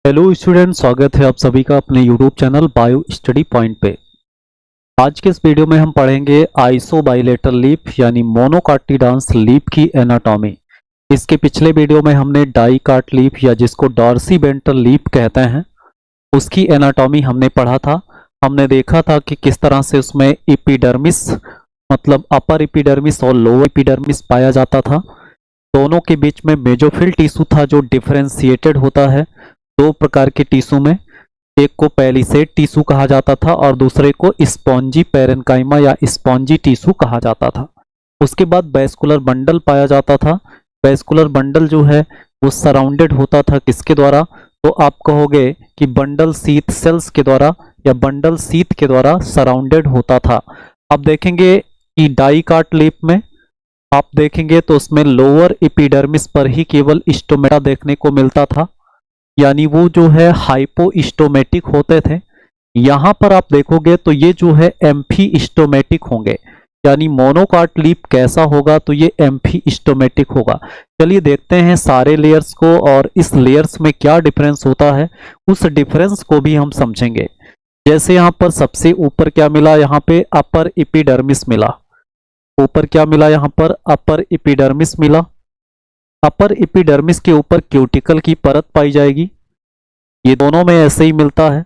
Hello student, स्वागत है आप सभी का अपने YouTube channel bio study point पे। आज के इस वीडियो में हम पढ़ेंगे आइसो बाइलेटरल लीफ यानी मोनोकार्टिडांस लीफ की एनाटॉमी। इसके पिछले वीडियो में हमने डाइकार्ट लीफ या जिसको डॉर्सी वेंट्रल लीफ कहते हैं उसकी एनाटॉमी हमने पढ़ा था। हमने देखा था कि किस तरह से उसमें एपिडर्मिस मतलब अपर एपिडर्मिस और लोअर एपिडर्मिस पाया जाता था। दोनों के बीच में मेजोफिल टिश्यू था जो डिफरेंशिएटेड होता है दो प्रकार के टिश्यू में। एक को पैलिसेड टिश्यू कहा जाता था और दूसरे को स्पॉन्जी पैरेन्काइमा या स्पॉन्जी टिश्यू कहा जाता था। उसके बाद वैस्कुलर बंडल पाया जाता था। वैस्कुलर बंडल जो है वो सराउंडेड होता था किसके द्वारा, तो आप कहोगे कि बंडल शीथ सेल्स के द्वारा या बंडल शीथ के द्वारा सराउंडेड होता था। अब देखेंगे कि डाइकार्ट लीफ में आप देखेंगे तो उसमें लोअर एपिडर्मिस पर ही केवल स्टोमेटा देखने को मिलता था, यानी वो जो है हाइपोस्टोमेटिक होते थे। यहां पर आप देखोगे तो ये जो है एम्फीस्टोमेटिक होंगे, यानी मोनोकार्ट लीफ कैसा होगा तो ये एम्फीस्टोमेटिक होगा। चलिए देखते हैं सारे लेयर्स को और इस लेयर्स में क्या डिफरेंस होता है, उस डिफरेंस को भी हम समझेंगे। जैसे यहाँ पर सबसे ऊपर क्या मिला, यहाँ पे अपर एपिडर्मिस मिला। ऊपर क्या मिला, यहाँ पर अपर एपिडर्मिस मिला। अपर एपिडर्मिस के ऊपर क्यूटिकल की परत पाई जाएगी, ये दोनों में ऐसे ही मिलता है।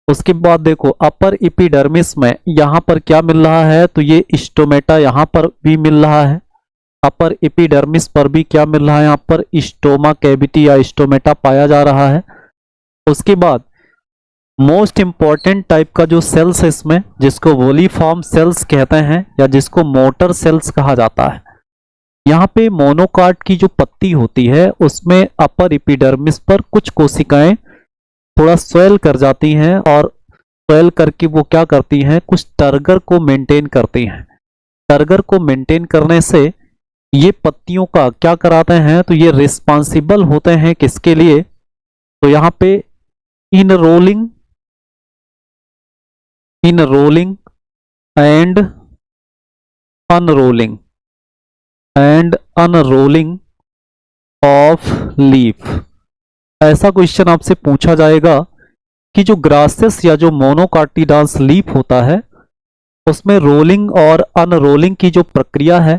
उसके बाद देखो अपर एपिडर्मिस में यहाँ पर क्या मिल रहा है, तो ये स्टोमेटा यहाँ पर भी मिल रहा है। अपर एपिडर्मिस पर भी क्या मिल रहा है, यहाँ पर स्टोमा कैविटी या स्टोमेटा पाया जा रहा है। उसके बाद मोस्ट इंपॉर्टेंट टाइप का जो सेल्स है इसमें, जिसको वोलिफॉर्म सेल्स कहते हैं या जिसको मोटर सेल्स कहा जाता है। यहाँ पे मोनोकार्ट की जो पत्ती होती है उसमें अपर एपिडर्मिस पर कुछ कोशिकाएं थोड़ा स्वेल कर जाती हैं और स्वेल करके वो क्या करती हैं, कुछ टर्गर को मेंटेन करती हैं। टर्गर को मेंटेन करने से ये पत्तियों का क्या कराते हैं, तो ये रिस्पॉन्सिबल होते हैं किसके लिए, तो यहाँ पे enrolling and unrolling of leaf. ऐसा क्वेश्चन आपसे पूछा जाएगा कि जो ग्रासेस या जो मोनोकार्टिडांस लीफ होता है उसमें रोलिंग और अनरोलिंग की जो प्रक्रिया है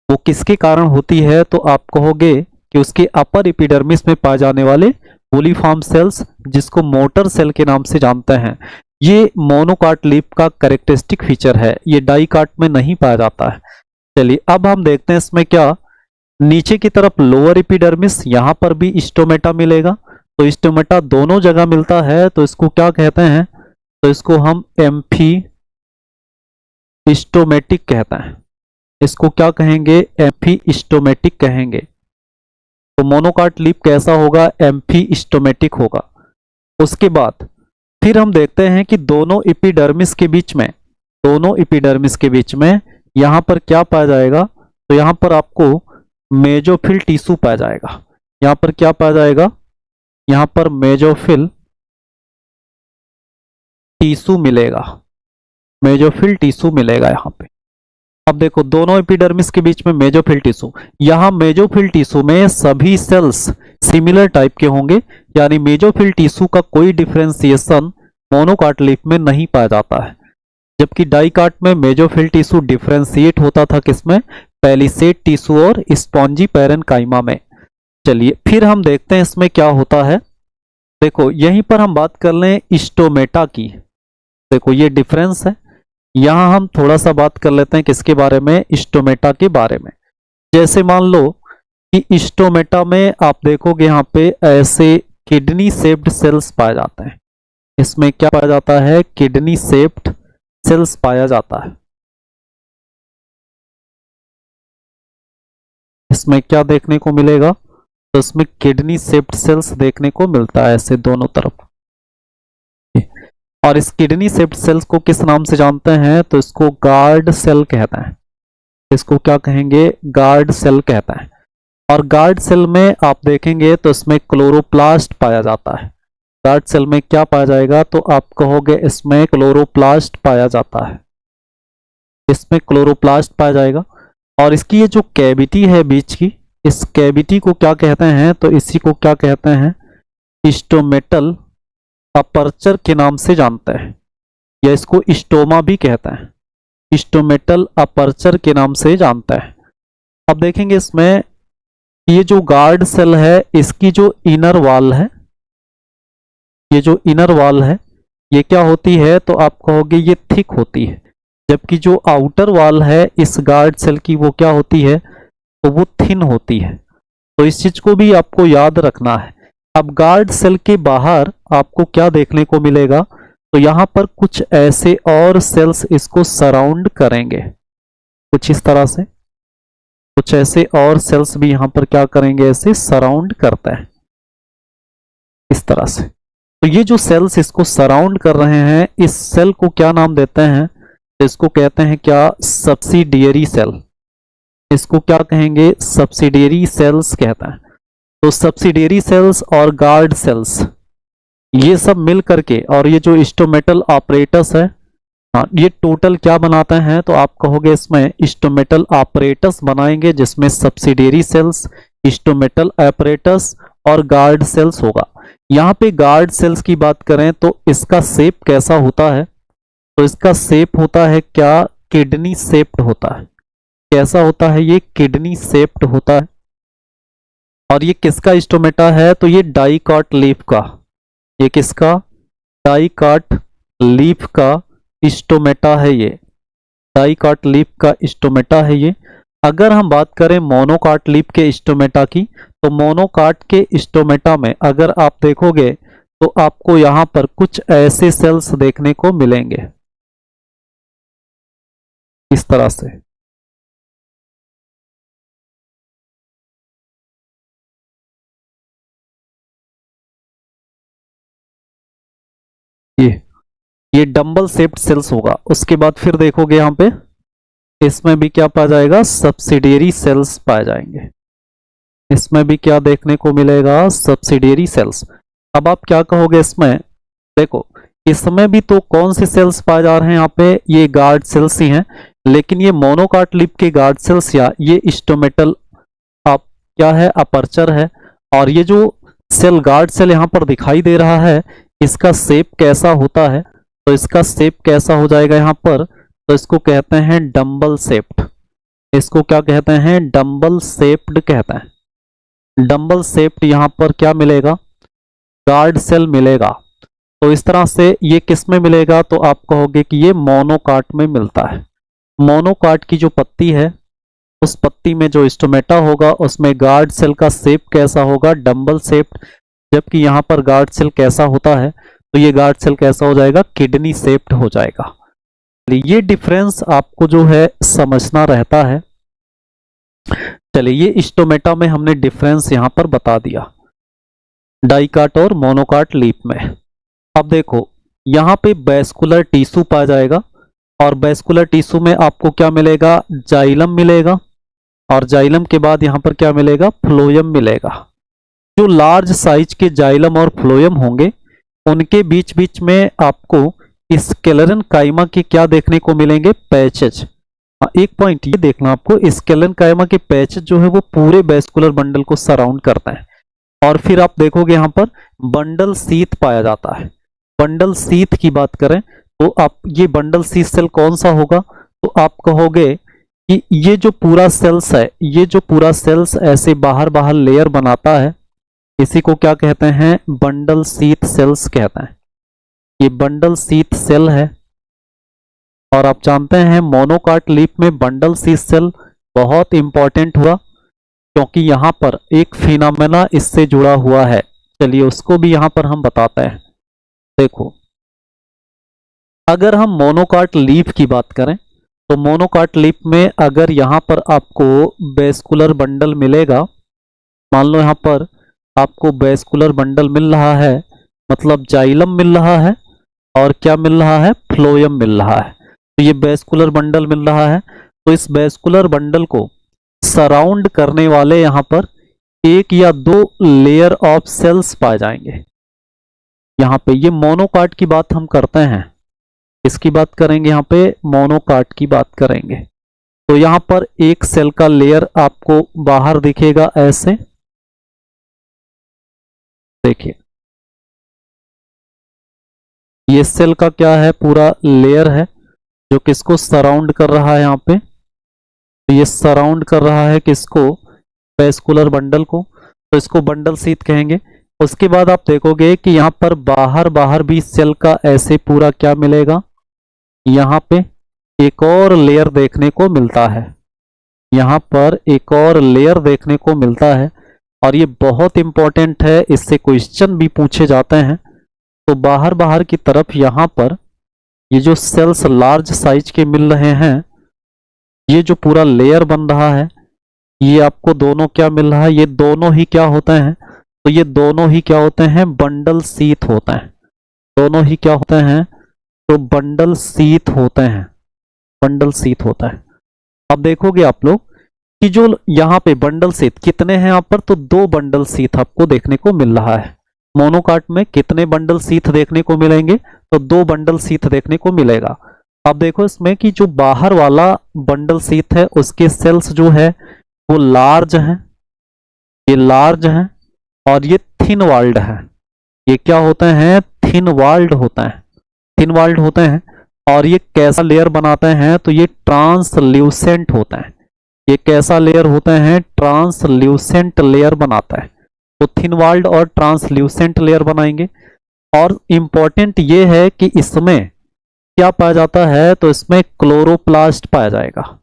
वो किसके कारण होती है, तो आप कहोगे कि उसके अपर एपिडर्मिस में पाए जाने वाले वोलिफॉर्म सेल्स जिसको मोटर सेल के नाम से जानते हैं, ये मोनोकार्ट लीफ का कैरेक्टरिस्टिक फीचर है, ये डाइकार्ट में नहीं पाया जाता है। चलिए अब हम देखते हैं इसमें क्या, नीचे की तरफ लोअर एपिडर्मिस, यहां पर भी स्टोमेटा मिलेगा। तो स्टोमेटा दोनों जगह मिलता है तो इसको क्या कहते हैं, तो इसको हम एम्फीस्टोमेटिक कहते हैं। इसको क्या कहेंगे, एम्फीस्टोमेटिक कहेंगे। तो मोनोकार्ट लीफ कैसा होगा, एम्फीस्टोमेटिक होगा। उसके बाद फिर हम देखते हैं कि दोनों एपिडर्मिस के बीच में यहां पर क्या पाया जाएगा, तो यहां पर आपको मेजोफिल टिश्यू पाया जाएगा। यहां पर क्या पाया जाएगा, यहां पर मेजोफिल टिश्यू मिलेगा, मेजोफिल टिश्यू मिलेगा यहां पे। अब देखो दोनों एपिडर्मिस के बीच में मेजोफिल टिश्यू, यहां मेजोफिल टिश्यू में सभी सेल्स सिमिलर टाइप के होंगे, यानी मेजोफिल टिश्यू का कोई डिफरेंशिएशन मोनोकार्ट लीफ में नहीं पाया जाता है। जबकि डाइकार्ट में मेजोफिल टिश्यू डिफरेंशिएट होता था किसमें, पैलिसेड टिश्यू और स्पॉन्जी पैरेन्काइमा में। चलिए फिर हम देखते हैं इसमें क्या होता है। देखो यहीं पर हम बात कर लें स्टोमेटा की। देखो ये डिफरेंस है, यहां हम थोड़ा सा बात कर लेते हैं किसके बारे में, स्टोमेटा के बारे में। जैसे मान लो कि स्टोमेटा में आप देखोगे यहां पे ऐसे किडनी शेप्ड सेल्स पाए जाते हैं। इसमें क्या पाया जाता है, किडनी शेप्ड सेल्स पाया जाता है। इसमें क्या देखने को मिलेगा, तो इसमें किडनी शेप्ड सेल्स देखने को मिलता है ऐसे दोनों तरफ। और इस किडनी शेप्ड सेल्स को किस नाम से जानते हैं, तो इसको गार्ड सेल कहते हैं। इसको क्या कहेंगे, गार्ड सेल कहता है। और गार्ड सेल में आप देखेंगे तो इसमें क्लोरोप्लास्ट पाया जाता है। गार्ड सेल में क्या पाया जाएगा, तो आप कहोगे इसमें क्लोरोप्लास्ट पाया जाता है, इसमें क्लोरोप्लास्ट पाया जाएगा। और इसकी ये जो कैविटी है बीच की, इस कैविटी को क्या कहते हैं, तो इसी को क्या कहते हैं, स्टोमेटल अपर्चर के नाम से जानते हैं, या इसको स्टोमा भी कहते हैं। स्टोमेटल अपर्चर के नाम से जानता है। अब देखेंगे इसमें ये जो गार्ड सेल है, इसकी जो इनर वॉल है, ये जो इनर वॉल है ये क्या होती है, तो आप कहोगे ये थिक होती है, जबकि जो आउटर वॉल है इस गार्ड सेल की वो क्या होती है, तो वो थिन होती है। तो इस चीज को भी आपको याद रखना है। अब गार्ड सेल के बाहर आपको क्या देखने को मिलेगा, तो यहां पर कुछ ऐसे और सेल्स इसको सराउंड करेंगे, कुछ इस तरह से, कुछ ऐसे और सेल्स भी यहां पर क्या करेंगे, ऐसे सराउंड करते हैं इस तरह से। तो ये जो सेल्स इसको सराउंड कर रहे हैं, इस सेल को क्या नाम देते हैं, तो इसको कहते हैं क्या, सब्सिडियरी सेल। इसको क्या कहेंगे, सब्सिडियरी सेल्स कहते हैं। तो सब्सिडियरी सेल्स और गार्ड सेल्स ये सब मिल करके, और ये जो स्टोमेटल ऑपरेटस है, हाँ, ये टोटल क्या बनाते हैं, तो आप कहोगे इसमें स्टोमेटल ऑपरेटस बनाएंगे, जिसमें सब्सिडियरी सेल्स, स्टोमेटल ऑपरेटस और गार्ड सेल्स होगा। यहाँ पे गार्ड सेल्स की बात करें तो इसका शेप कैसा होता है, तो इसका शेप होता है क्या, किडनी शेप्ड होता है। कैसा होता है, ये किडनी शेप्ड होता है। और ये किसका स्टोमेटा है, तो ये डाइकॉट लीफ का, ये किसका, डाइकॉट लीफ का स्टोमेटा है, ये डाइकॉट लीफ का स्टोमेटा है ये। अगर हम बात करें मोनोकॉट लीफ के स्टोमेटा की, तो मोनोकॉट के स्टोमेटा में अगर आप देखोगे तो आपको यहां पर कुछ ऐसे सेल्स देखने को मिलेंगे इस तरह से। ये डंबल शेप्ड सेल्स होगा। उसके बाद फिर देखोगे यहां पे इसमें भी क्या पाया जाएगा, सब्सिडियरी सेल्स पाए जाएंगे। इसमें भी क्या देखने को मिलेगा, सब्सिडियरी सेल्स। अब आप क्या कहोगे इसमें, देखो इसमें भी तो कौन से सेल्स पाए जा रहे हैं, यहाँ पे ये गार्ड सेल्स ही हैं, लेकिन ये मोनोकॉट लीफ के गार्ड सेल्स या ये स्टोमेटल आप क्या है, अपर्चर है। और ये जो सेल गार्ड सेल यहाँ पर दिखाई दे रहा है, इसका शेप कैसा होता है, तो इसका शेप कैसा हो जाएगा यहाँ पर, तो इसको कहते हैं डंबल शेप्ड। इसको क्या कहते हैं, डंबल शेप्ड कहते हैं। डंबल शेप्ड यहाँ पर क्या मिलेगा, गार्ड सेल मिलेगा। तो इस तरह से ये किस में मिलेगा, तो आप कहोगे कि ये मोनोकॉट में मिलता है। मोनोकॉट की जो पत्ती है, उस पत्ती में जो स्टोमेटा होगा उसमें गार्ड सेल का शेप कैसा होगा, डंबल शेप्ड। जबकि यहाँ पर गार्ड सेल कैसा होता है, तो ये गार्ड सेल कैसा हो जाएगा, किडनी शेप्ड हो जाएगा। ये डिफरेंस आपको जो है समझना रहता है। चलिए ये स्टोमेटा में हमने डिफरेंस यहां पर बता दिया, डाइकॉट और मोनोकॉट लीफ में। अब देखो यहाँ पे वैस्कुलर टिश्यू पाया जाएगा, और वैस्कुलर टिश्यू में आपको क्या मिलेगा, जाइलम मिलेगा, और जाइलम के बाद यहाँ पर क्या मिलेगा, फ्लोएम मिलेगा। जो लार्ज साइज के जाइलम और फ्लोएम होंगे, उनके बीच बीच में आपको स्केलेरन काइमा के क्या देखने को मिलेंगे, पैचेज। एक पॉइंट ये देखना आपको, स्केलेरन काइमा के पैचेज जो है वो पूरे वैस्कुलर बंडल को सराउंड करता है। और फिर आप देखोगे यहाँ पर बंडल सीथ पाया जाता है। बंडल सीथ की बात करें तो आप ये बंडल सीथ सेल कौन सा होगा, तो आप कहोगे कि ये जो पूरा सेल्स है, ये जो पूरा सेल्स ऐसे बाहर बाहर लेयर बनाता है, इसी को क्या कहते हैं, बंडल सीथ सेल्स कहते हैं। ये बंडल सीथ सेल है। और आप जानते हैं मोनोकॉट लीफ में बंडल सीथ सेल बहुत इंपॉर्टेंट हुआ, क्योंकि यहां पर एक फिनोमेना इससे जुड़ा हुआ है। चलिए उसको भी यहां पर हम बताते हैं। देखो अगर हम मोनोकॉट लीफ की बात करें, तो मोनोकॉट लीफ में अगर यहां पर आपको वैस्कुलर बंडल मिलेगा, मान लो यहां पर आपको वैस्कुलर बंडल मिल रहा है, मतलब जाइलम मिल रहा है और क्या मिल रहा है, फ्लोएम मिल रहा है। तो ये वैस्कुलर बंडल मिल रहा है, तो इस वैस्कुलर बंडल को सराउंड करने वाले यहां पर एक या दो लेयर ऑफ सेल्स पाए जाएंगे। यहां पे ये मोनोकॉट की बात हम करते हैं, इसकी बात करेंगे, यहां पे मोनोकॉट की बात करेंगे। तो यहां पर एक सेल का लेयर आपको बाहर दिखेगा ऐसे, देखिए ये सेल का क्या है, पूरा लेयर है जो किसको सराउंड कर रहा है। यहाँ पे तो ये सराउंड कर रहा है किसको, वेस्कुलर बंडल को, तो इसको बंडल शीथ कहेंगे। उसके बाद आप देखोगे कि यहाँ पर बाहर बाहर भी सेल का ऐसे पूरा क्या मिलेगा, यहाँ पे एक और लेयर देखने को मिलता है। यहाँ पर एक और लेयर देखने को मिलता है और ये बहुत इंपॉर्टेंट है, इससे क्वेश्चन भी पूछे जाते हैं। तो बाहर बाहर की तरफ यहाँ पर ये जो सेल्स लार्ज साइज के मिल रहे हैं, ये जो पूरा लेयर बन रहा है, ये आपको दोनों क्या मिल रहा है, ये दोनों ही क्या होते हैं, तो ये दोनों ही क्या होते हैं, बंडल शीथ होते हैं। दोनों ही क्या होते हैं, तो बंडल शीथ होते हैं, बंडल शीथ होता है। अब देखोगे आप लोग कि जो यहाँ पे बंडल शीथ कितने हैं यहाँ पर, तो 2 बंडल शीथ आपको देखने को मिल रहा है। मोनोकाट में कितने बंडल शीथ देखने को मिलेंगे, तो 2 बंडल शीथ देखने को मिलेगा। अब देखो इसमें कि जो बाहर वाला बंडल शीथ है उसके सेल्स जो है वो लार्ज हैं, ये लार्ज हैं और ये थिन वाल्ड है। ये क्या होते हैं, थिन वाल्ड होता है, थिन वाल्ड होते हैं। और ये कैसा लेयर बनाते हैं, तो ये ट्रांसल्यूसेंट होता है। ये कैसा लेयर होते हैं, ट्रांसल्यूसेंट लेयर बनाता है। तो थिन वाल्ड और ट्रांसल्यूसेंट लेयर बनाएंगे। और इंपॉर्टेंट ये है कि इसमें क्या पाया जाता है, तो इसमें क्लोरोप्लास्ट पाया जाएगा।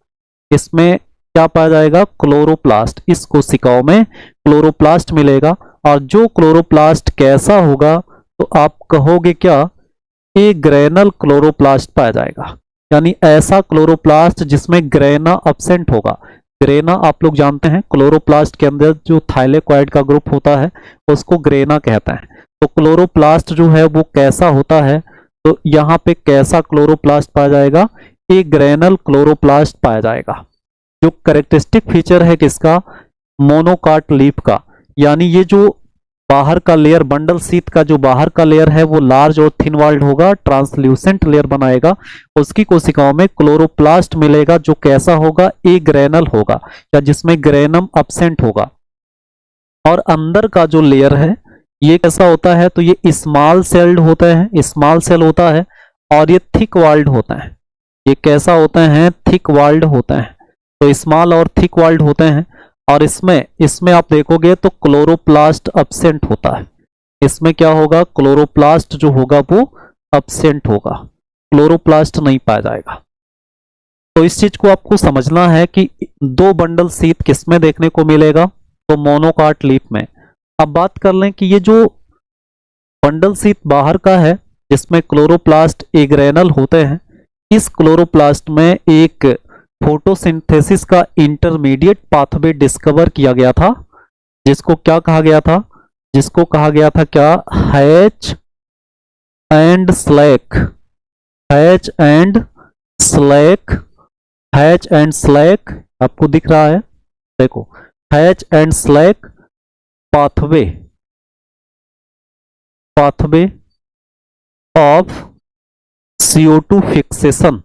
इसमें क्या पाया जाएगा, क्लोरोप्लास्ट। इस कोशिकाओं में क्लोरोप्लास्ट मिलेगा और जो क्लोरोप्लास्ट कैसा होगा, तो आप कहोगे क्या, ए ग्रेनल क्लोरोप्लास्ट पाया जाएगा। यानी ऐसा क्लोरोप्लास्ट जिसमें ग्रेना अब्सेंट होगा। ग्रेना आप लोग जानते हैं, क्लोरोप्लास्ट के अंदर जो थाइलेकोइड का ग्रुप होता है उसको ग्रेना कहता है। तो क्लोरोप्लास्ट जो है वो कैसा होता है, तो यहाँ पे कैसा क्लोरोप्लास्ट पाया जाएगा, ए ग्रेनल क्लोरोप्लास्ट पाया जाएगा। जो कैरेक्टरिस्टिक फीचर है किसका, मोनोकाट लीफ का, यानी ये जो बाहर का लेयर बंडल शीथ का जो बाहर का लेयर है वो लार्ज और थिन वाल्ड होगा, ट्रांसल्यूसेंट लेयर बनाएगा। उसकी कोशिकाओं में क्लोरोप्लास्ट मिलेगा जो कैसा होगा, ए ग्रेनल होगा या जिसमें ग्रेनम अब्सेंट होगा। और अंदर का जो लेयर है ये कैसा होता है, तो ये स्मॉल सेल्ड होते हैं, स्मॉल सेल होता है और ये थिक वाल्ड होता है। ये कैसा होते हैं, थिक वाल्ड होते हैं। तो स्मॉल और थिक वाल्ड होते हैं। और इसमें आप देखोगे तो क्लोरोप्लास्ट अब्सेंट होता है। इसमें क्या होगा, क्लोरोप्लास्ट जो होगा वो अब्सेंट होगा, क्लोरोप्लास्ट नहीं पाया जाएगा। तो इस चीज को आपको समझना है कि 2 बंडल शीथ किसमें देखने को मिलेगा, तो मोनोकाट लीफ में। अब बात कर लें कि ये जो बंडल शीथ बाहर का है जिसमें क्लोरोप्लास्ट एग्रेनल होते हैं, इस क्लोरोप्लास्ट में एक फोटोसिंथेसिस का इंटरमीडिएट पाथवे डिस्कवर किया गया था, जिसको क्या कहा गया था, जिसको कहा गया था क्या, hatch and slack. Hatch and slack, hatch and slack आपको दिख रहा है, देखो hatch and slack pathway, pathway of CO2 fixation.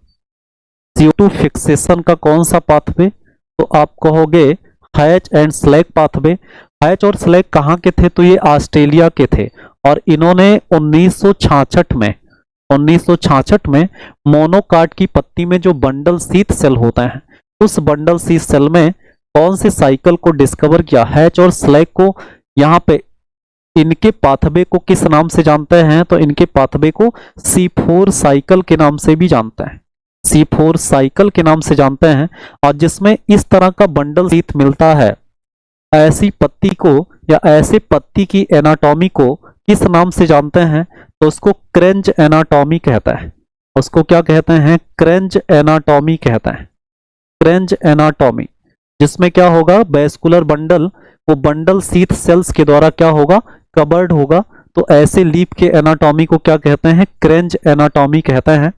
CO2 fixation का कौन सा पाथवे, तो आप कहोगे hatch and slack pathway. Hatch और स्लैक कहाँ के थे, तो ये ऑस्ट्रेलिया के थे और इन्होंने 1966 में मोनोकाट की पत्ती में जो बंडल शीथ सेल होता है उस बंडल शीथ सेल में कौन से साइकिल को डिस्कवर किया, हैच और स्लैक को। यहाँ पे इनके पाथवे को किस नाम से जानते हैं, तो इनके पाथवे को C4 साइकिल के नाम से भी जानते हैं, C4 साइकिल के नाम से जानते हैं। और जिसमें इस तरह का बंडल शीथ मिलता है, ऐसी पत्ती को या ऐसे पत्ती की एनाटॉमी को किस नाम से जानते हैं, तो उसको क्रेंज एनाटॉमी कहता है। उसको क्या कहते हैं, क्रेंज एनाटॉमी कहते हैं, क्रेंज एनाटॉमी। जिसमें क्या होगा, वेस्कुलर बंडल वो बंडल शीथ सेल्स के द्वारा क्या होगा, कवर्ड होगा। तो ऐसे लीफ के एनाटॉमी को क्या कहते हैं, क्रेंज एनाटॉमी कहते हैं।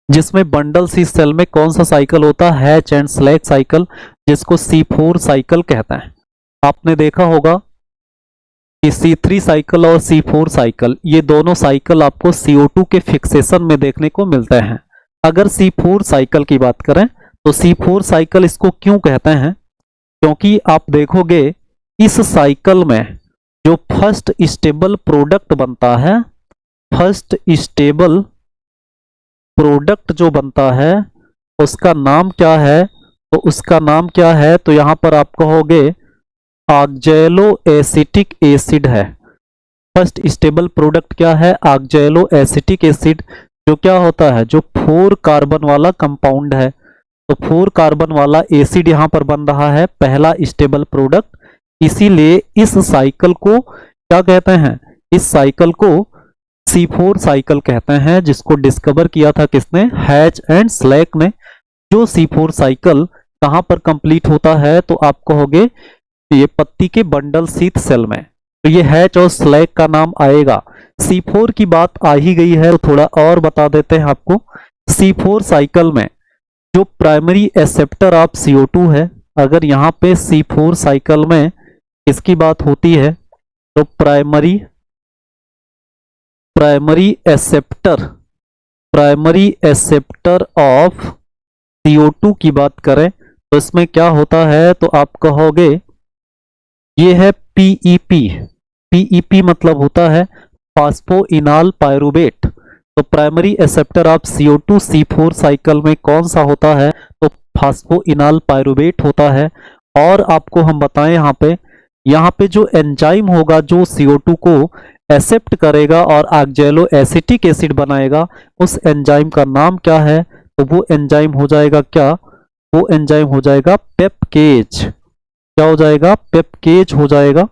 जिसमें बंडल शीथ सेल में कौन सा साइकिल होता है, हैच एंड स्लैक साइकिल, जिसको C4 साइकिल कहते हैं। आपने देखा होगा कि C3 साइकिल और C4 साइकिल ये दोनों साइकिल आपको CO2 के फिक्सेशन में देखने को मिलते हैं। अगर C4 साइकिल की बात करें तो C4 साइकिल इसको क्यों कहते हैं, क्योंकि आप देखोगे इस साइकिल में जो फर्स्ट स्टेबल प्रोडक्ट बनता है फर्स्ट स्टेबल प्रोडक्ट जो बनता है उसका नाम क्या है, तो उसका नाम क्या है, तो यहां पर आप कहोगे ऑक्जेलो एसिटिक एसिड है। फर्स्ट स्टेबल प्रोडक्ट क्या है, ऑक्जेलो एसिटिक एसिड, जो क्या होता है, जो 4 कार्बन वाला कंपाउंड है। तो 4 कार्बन वाला एसिड यहां पर बन रहा है पहला स्टेबल प्रोडक्ट। इसीलिए इस साइकिल को क्या कहते हैं, इस साइकिल को C4 साइकिल कहते हैं, जिसको डिस्कवर किया था किसने, हैच एंड स्लैक ने। जो C4 साइकिल कहां पर कंप्लीट होता है, तो आप कहोगे ये पत्ती के बंडल शीथ सेल में। तो ये हैच और स्लैक का नाम आएगा। C4 की बात आ ही गई है तो थोड़ा और बता देते हैं आपको। C4 साइकिल में जो प्राइमरी एक्सेप्टर ऑफ CO2 है, अगर यहाँ पे C4 साइकिल में इसकी बात होती है तो प्राइमरी एक्सेप्टर ऑफ CO2 की बात करें तो इसमें क्या होता है, तो आप कहोगे ये है PEP मतलब होता है फास्फोइनाल पायरुवेट। तो primary acceptor of CO2 C4 cycle में कौन सा होता है, तो फास्फोइनाल पायरुवेट होता है। और आपको हम बताएं यहाँ पे जो एंजाइम होगा जो CO2 को एक्सेप्ट करेगा और ऑक्जेलो एसिटिक एसिड बनाएगा, उस एंजाइम का नाम क्या है, तो वो एंजाइम हो जाएगा क्या, वो एंजाइम हो जाएगा पेप्केज। क्या हो जाएगा, पेप्केज हो जाएगा।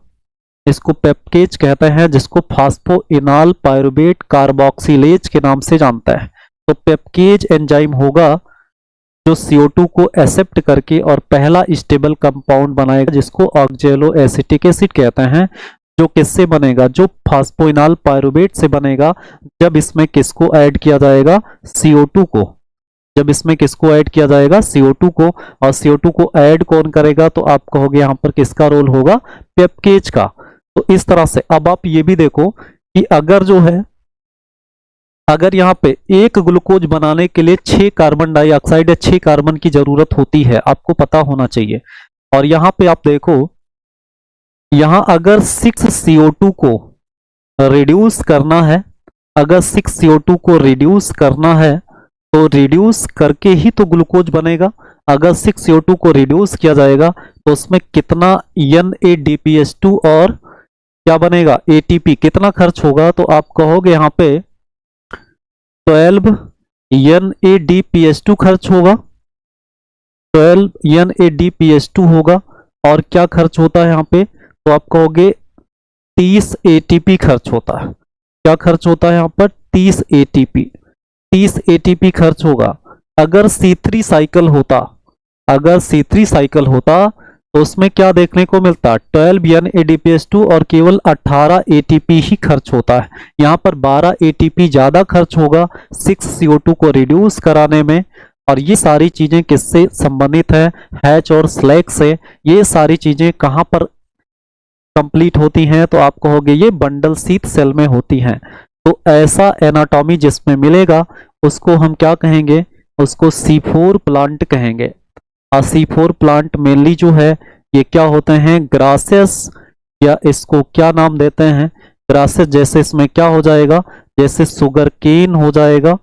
इसको पेप्केज कहते हैं, जिसको फास्फोइनाल पायरुवेट कार्बोक्सिलेज के नाम से जानता है। तो पेप्केज एंजाइम होगा जो CO2 को एक्सेप्ट करके और पहला स्टेबल कंपाउंड बनाएगा, जिसको ऑक्जेलो एसिटिक एसिड कहते हैं, जो किससे बनेगा, जो फास्फोइनाल पायरुवेट से बनेगा। जब इसमें किसको ऐड किया जाएगा, CO2 को। जब इसमें किसको ऐड किया जाएगा, CO2 को। और CO2 को ऐड कौन करेगा, तो आप कहोगे यहां पर किसका रोल होगा, पेप्केज का। तो इस तरह से अब आप ये भी देखो कि अगर जो है, अगर यहाँ पे एक ग्लूकोज बनाने के लिए 6 कार्बन डाइऑक्साइड या 6 कार्बन की जरूरत होती है, आपको पता होना चाहिए। और यहाँ पे आप देखो, यहाँ अगर 6 CO2 को रिड्यूस करना है, अगर 6 CO2 को रिड्यूस करना है तो रिड्यूस करके ही तो ग्लूकोज बनेगा। अगर 6 CO2 को रिड्यूस किया जाएगा तो उसमें कितना NADPH2 और क्या बनेगा, ATP कितना खर्च होगा, तो आप कहोगे यहाँ पे 12 NADPH2 खर्च होगा, 12 NADPH2 होगा। और क्या खर्च होता है यहाँ पे, तो आप कहोगे 30 ATP खर्च होता है। क्या खर्च होता है यहाँ पर, 30 ATP खर्च होगा। अगर C3 साइकिल होता, अगर C3 साइकिल होता तो उसमें क्या देखने को मिलता, 12 NADPH2 और केवल 18 ATP ही खर्च होता है। यहाँ पर 12 ATP ज्यादा खर्च होगा 6 CO2 को रिड्यूस कराने में। और ये सारी चीजें किससे संबंधित है, हैच और स्लैक से। ये सारी चीजें कहां पर कंप्लीट होती हैं, तो आप कहोगे ये बंडल शीथ सेल में होती हैं। तो ऐसा एनाटॉमी जिसमें मिलेगा उसको हम क्या कहेंगे, उसको C4 प्लांट कहेंगे। और C4 प्लांट मेनली जो है ये क्या होते हैं, ग्रासेस, या इसको क्या नाम देते हैं, ग्रासेस। जैसे इसमें क्या हो जाएगा, जैसे सुगर केन हो जाएगा,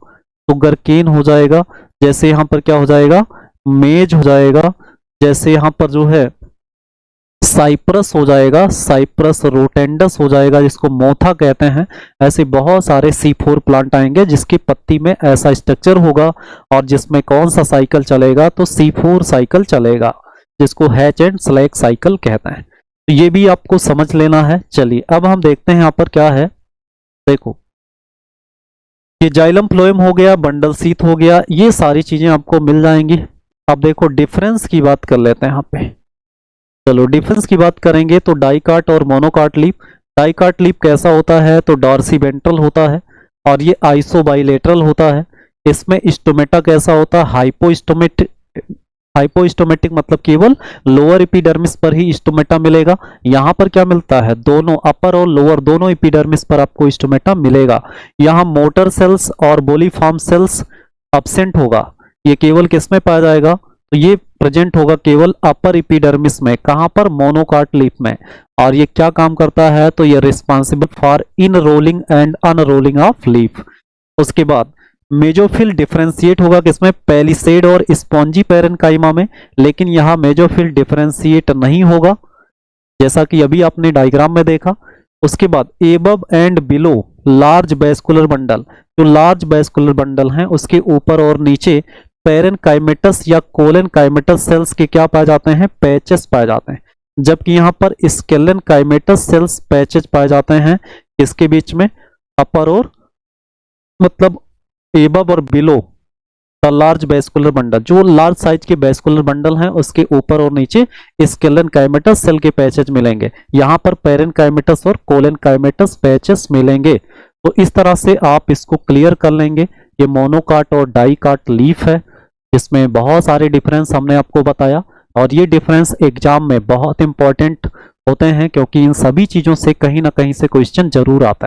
सुगर केन हो जाएगा। जैसे यहाँ पर क्या हो जाएगा, मेज हो जाएगा। जैसे यहाँ पर जो है साइप्रस हो जाएगा, साइप्रस रोटेंडस हो जाएगा, जिसको मोथा कहते हैं। ऐसे बहुत सारे C4 प्लांट आएंगे जिसकी पत्ती में ऐसा स्ट्रक्चर होगा और जिसमें कौन सा साइकिल चलेगा, तो C4 साइकिल चलेगा, जिसको हैच एंड स्लैक साइकिल कहते हैं। तो ये भी आपको समझ लेना है। चलिए अब हम देखते हैं यहाँ पर क्या है। देखो ये जाइलम फ्लोएम हो गया, बंडल शीथ हो गया, ये सारी चीजें आपको मिल जाएंगी। अब देखो डिफरेंस की बात कर लेते हैं यहाँ पे। चलो डिफरेंस की बात करेंगे तो डाइकाट और मोनोकाट लीफ। डाइकाट लीफ कैसा होता है, तो डॉर्सीवेंट्रल होता है और ये आइसोबाइलेटरल होता है। इसमें स्टोमेटा कैसा होता है, हाइपोस्टोमेटिक मतलब केवल लोअर एपिडर्मिस पर ही स्टोमेटा मिलेगा। यहाँ पर क्या मिलता है, दोनों अपर और लोअर दोनों एपिडर्मिस पर आपको स्टोमेटा मिलेगा। यहाँ मोटर सेल्स और बोलीफॉर्म सेल्स अब्सेंट होगा, ये केवल किस में पाया जाएगा, तो ये प्रेजेंट होगा केवल अपर एपिडर्मिस में। कहां पर? मोनोकाट लीफ में। और ये क्या काम करता है? तो ये responsible for inrolling and unrolling of leaf. उसके बाद मेजोफिल डिफरेंशिएट होगा किसमें? पैलिसेड और स्पॉन्जी पैरेन्काइमा में। लेकिन यहां मेजोफिल डिफरेंशिएट नहीं होगा, जैसा कि अभी आपने डायग्राम में देखा। उसके बाद above and below large vascular bundle, जो लार्ज वैस्कुलर बंडल हैं उसके ऊपर और नीचे पैरेन्काइमेटस या कोलेनकाइमेटस सेल्स के क्या पाए जाते हैं? पैचेस पाए जाते हैं। जबकि यहाँ पर स्केलेनकाइमेटस सेल्स पैचेस पाए जाते हैं इसके बीच में, अपर और मतलब एबव और below the large vascular bundle, जो लार्ज साइज के वैस्कुलर बंडल हैं उसके ऊपर और नीचे स्केलेनकाइमेटस सेल के पैचेस मिलेंगे। यहाँ पर पैरेन्काइमेटस और कोलेनकाइमेटस पैचेस मिलेंगे। तो इस तरह से आप इसको क्लियर कर लेंगे। ये मोनोकाट और डाइकाट लीफ है, इसमें बहुत सारे डिफरेंस हमने आपको बताया, और ये डिफरेंस एग्जाम में बहुत इंपॉर्टेंट होते हैं क्योंकि इन सभी चीजों से कहीं ना कहीं से क्वेश्चन जरूर आता है।